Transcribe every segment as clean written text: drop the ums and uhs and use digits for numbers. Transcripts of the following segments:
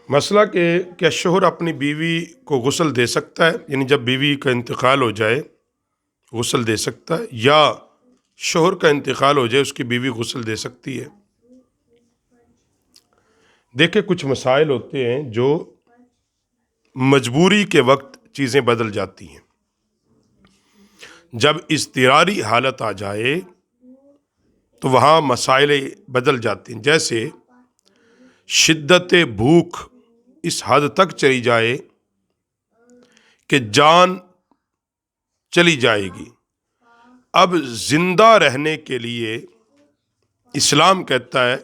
مسئلہ کہ کیا شوہر اپنی بیوی کو غسل دے سکتا ہے، یعنی جب بیوی کا انتقال ہو جائے غسل دے سکتا ہے، یا شوہر کا انتقال ہو جائے اس کی بیوی غسل دے سکتی ہے؟ دیکھیں، کچھ مسائل ہوتے ہیں جو مجبوری کے وقت چیزیں بدل جاتی ہیں۔ جب اضطراری حالت آ جائے تو وہاں مسائل بدل جاتے ہیں، جیسے شدت بھوک اس حد تک چلی جائے کہ جان چلی جائے گی۔ اب زندہ رہنے کے لیے اسلام کہتا ہے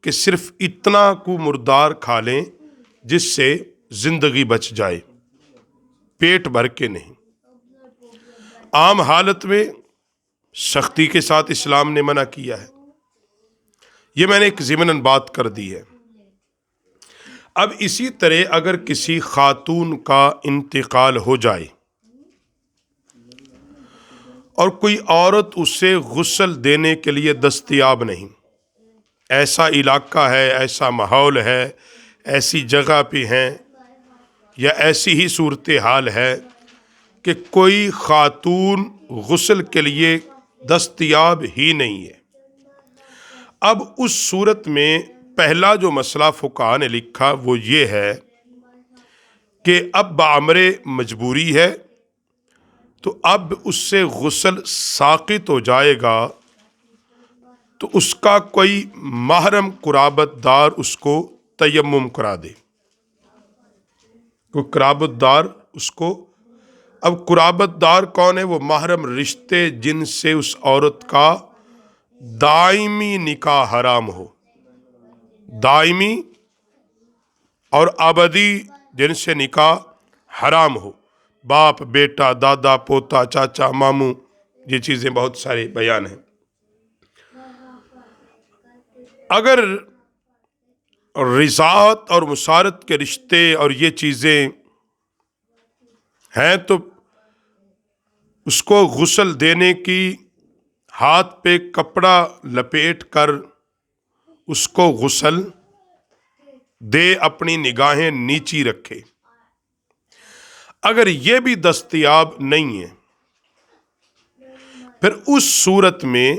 کہ صرف اتنا کو مردار کھا لیں جس سے زندگی بچ جائے، پیٹ بھر کے نہیں۔ عام حالت میں سختی کے ساتھ اسلام نے منع کیا ہے، یہ میں نے ایک ضمناً بات کر دی ہے۔ اب اسی طرح اگر کسی خاتون کا انتقال ہو جائے اور کوئی عورت اسے غسل دینے کے لیے دستیاب نہیں، ایسا علاقہ ہے، ایسا ماحول ہے، ایسی جگہ پہ ہیں، یا ایسی ہی صورتحال ہے کہ کوئی خاتون غسل کے لیے دستیاب ہی نہیں ہے، اب اس صورت میں پہلا جو مسئلہ فقہاء نے لکھا وہ یہ ہے کہ اب بامر مجبوری ہے تو اب اس سے غسل ساقط ہو جائے گا، تو اس کا کوئی محرم قرابت دار اس کو تیمم کرا دے، کوئی قرابت دار اس کو۔ اب قرابت دار کون ہے؟ وہ محرم رشتے جن سے اس عورت کا دائمی نکاح حرام ہو، دائمی اور ابدی جن سے نکاح حرام ہو، باپ، بیٹا، دادا، پوتا، چاچا، ماموں، یہ چیزیں بہت سارے بیان ہیں۔ اگر رضاعت اور مسارت کے رشتے اور یہ چیزیں ہیں تو اس کو غسل دینے کی ہاتھ پہ کپڑا لپیٹ کر اس کو غسل دے، اپنی نگاہیں نیچی رکھے۔ اگر یہ بھی دستیاب نہیں ہے پھر اس صورت میں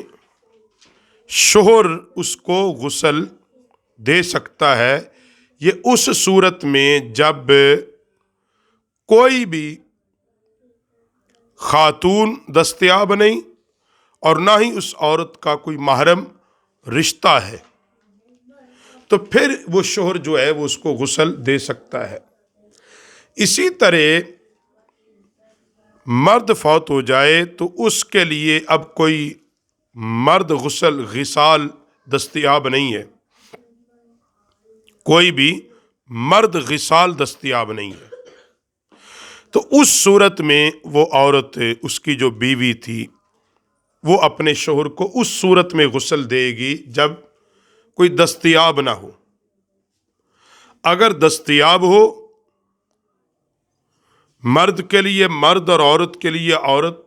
شوہر اس کو غسل دے سکتا ہے۔ یہ اس صورت میں جب کوئی بھی خاتون دستیاب نہیں اور نہ ہی اس عورت کا کوئی محرم رشتہ ہے، تو پھر وہ شوہر جو ہے وہ اس کو غسل دے سکتا ہے۔ اسی طرح مرد فوت ہو جائے تو اس کے لیے اب کوئی مرد غسال دستیاب نہیں ہے، کوئی بھی مرد غسال دستیاب نہیں ہے، تو اس صورت میں وہ عورت، اس کی جو بیوی تھی، وہ اپنے شوہر کو اس صورت میں غسل دے گی جب کوئی دستیاب نہ ہو۔ اگر دستیاب ہو، مرد کے لیے مرد اور عورت کے لیے عورت،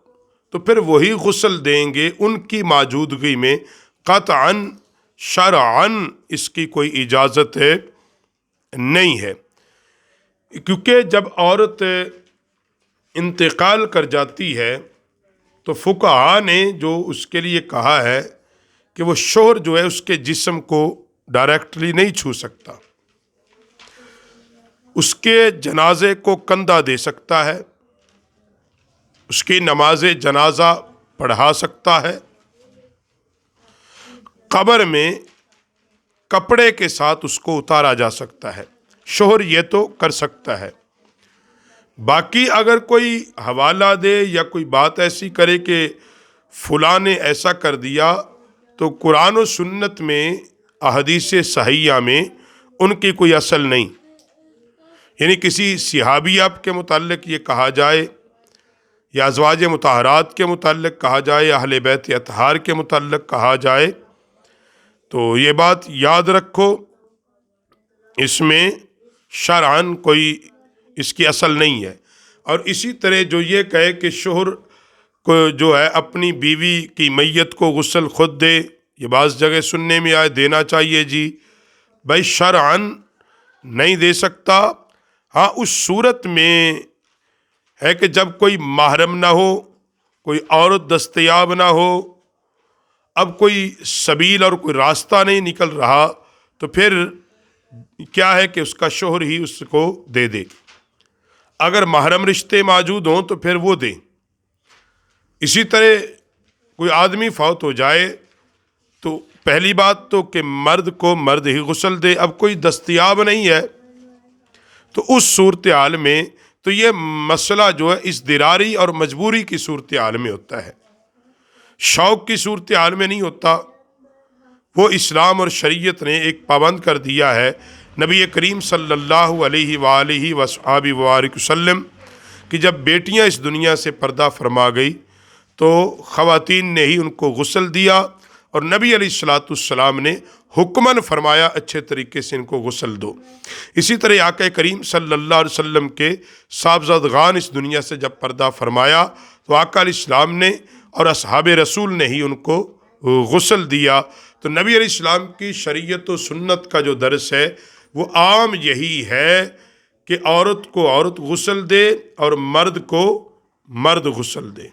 تو پھر وہی غسل دیں گے ان کی موجودگی میں، قطعاً شرعاً اس کی کوئی اجازت نہیں ہے، کیونکہ جب عورت انتقال کر جاتی ہے تو فقہاء نے جو اس کے لیے کہا ہے کہ وہ شوہر جو ہے اس کے جسم کو ڈائریکٹلی نہیں چھو سکتا، اس کے جنازے کو کندھا دے سکتا ہے، اس کی نماز جنازہ پڑھا سکتا ہے، قبر میں کپڑے کے ساتھ اس کو اتارا جا سکتا ہے، شوہر یہ تو کر سکتا ہے۔ باقی اگر کوئی حوالہ دے یا کوئی بات ایسی کرے کہ فلاں نے ایسا کر دیا، تو قرآن و سنت میں، احادیث صحیحہ میں ان کی کوئی اصل نہیں۔ یعنی کسی صحابیہ کے متعلق یہ کہا جائے یا ازواج مطہرات کے متعلق کہا جائے یا اہل بیت اطہار کے متعلق کہا جائے، تو یہ بات یاد رکھو، اس میں شرعاً کوئی اس کی اصل نہیں ہے۔ اور اسی طرح جو یہ کہے کہ شوہر کو جو ہے اپنی بیوی کی میت کو غسل خود دے، یہ بعض جگہ سننے میں آئے دینا چاہیے، جی بھائی شرعاً نہیں دے سکتا۔ ہاں اس صورت میں ہے کہ جب کوئی محرم نہ ہو، کوئی عورت دستیاب نہ ہو، اب کوئی سبیل اور کوئی راستہ نہیں نکل رہا، تو پھر کیا ہے کہ اس کا شوہر ہی اس کو دے دے۔ اگر محرم رشتے موجود ہوں تو پھر وہ دے۔ اسی طرح کوئی آدمی فوت ہو جائے تو پہلی بات تو کہ مرد کو مرد ہی غسل دے۔ اب کوئی دستیاب نہیں ہے تو اس صورتحال میں تو یہ مسئلہ جو ہے اضطراری اور مجبوری کی صورتحال میں ہوتا ہے، شوق کی صورتحال میں نہیں ہوتا۔ وہ اسلام اور شریعت نے ایک پابند کر دیا ہے، نبی کریم صلی اللہ علیہ وآلہ وصحبہ وبارک وسلم کہ جب بیٹیاں اس دنیا سے پردہ فرما گئی تو خواتین نے ہی ان کو غسل دیا، اور نبی علیہ الصلوۃ والسلام نے حکماً فرمایا اچھے طریقے سے ان کو غسل دو۔ اسی طرح آقا کریم صلی اللہ علیہ وسلم کے صاحبزادگان اس دنیا سے جب پردہ فرمایا تو آقا علیہ السلام نے اور اصحاب رسول نے ہی ان کو غسل دیا۔ تو نبی علیہ السلام کی شریعت و سنت کا جو درس ہے وہ عام یہی ہے کہ عورت کو عورت غسل دے اور مرد کو مرد غسل دے۔